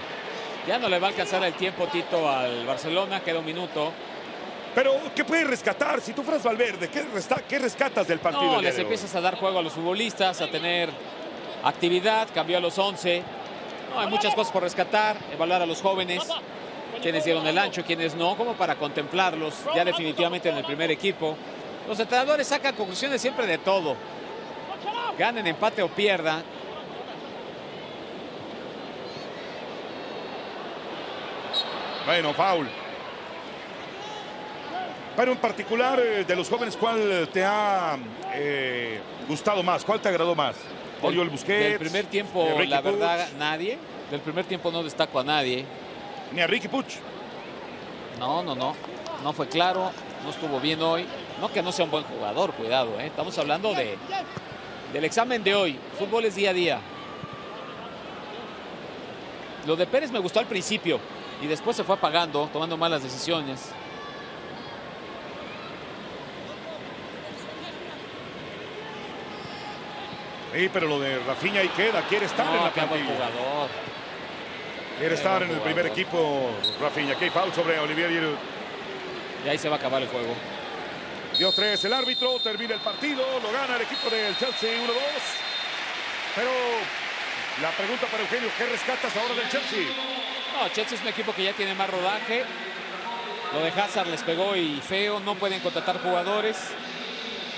Ya no le va a alcanzar el tiempo, Tito, al Barcelona. Queda un minuto. Pero, ¿qué puedes rescatar? Si tú fueras Valverde, ¿qué rescatas del partido? No, les empiezas a dar juego a los futbolistas, a tener actividad. Cambió a los 11. No, hay muchas cosas por rescatar. Evaluar a los jóvenes. Quienes dieron el ancho, quienes no. Como para contemplarlos ya definitivamente en el primer equipo. Los entrenadores sacan conclusiones siempre de todo. Ganen, empate o pierdan. Bueno, foul. Pero en particular, de los jóvenes, ¿cuál te ha gustado más? ¿Cuál te agradó más? Oriol Busquets. Del primer tiempo, la verdad, nadie. Del primer tiempo no destaco a nadie. Ni a Ricky Puig. No. No fue claro. No estuvo bien hoy. No que no sea un buen jugador, cuidado. Estamos hablando del examen de hoy. Fútbol es día a día. Lo de Pérez me gustó al principio. Y después se fue apagando, tomando malas decisiones. Sí, pero lo de Rafinha ahí queda. Quiere estar en la plantilla. Jugador. Quiere estar en el primer equipo, Rafinha. Que hay foul sobre Olivier Giroud. Y ahí se va a acabar el juego. Dio 3 el árbitro. Termina el partido. Lo gana el equipo del Chelsea 1-2. Pero la pregunta para Eugenio, ¿qué rescatas ahora del Chelsea? No, Chelsea es un equipo que ya tiene más rodaje. Lo de Hazard les pegó y feo. No pueden contratar jugadores.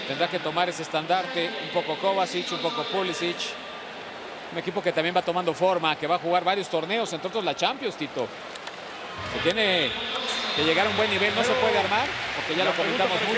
Tendrá que tomar ese estandarte. Un poco Kovacic, un poco Pulisic. Un equipo que también va tomando forma, que va a jugar varios torneos, entre otros la Champions, Tito. Se tiene que llegar a un buen nivel. No se puede armar, porque ya lo comentamos mucho.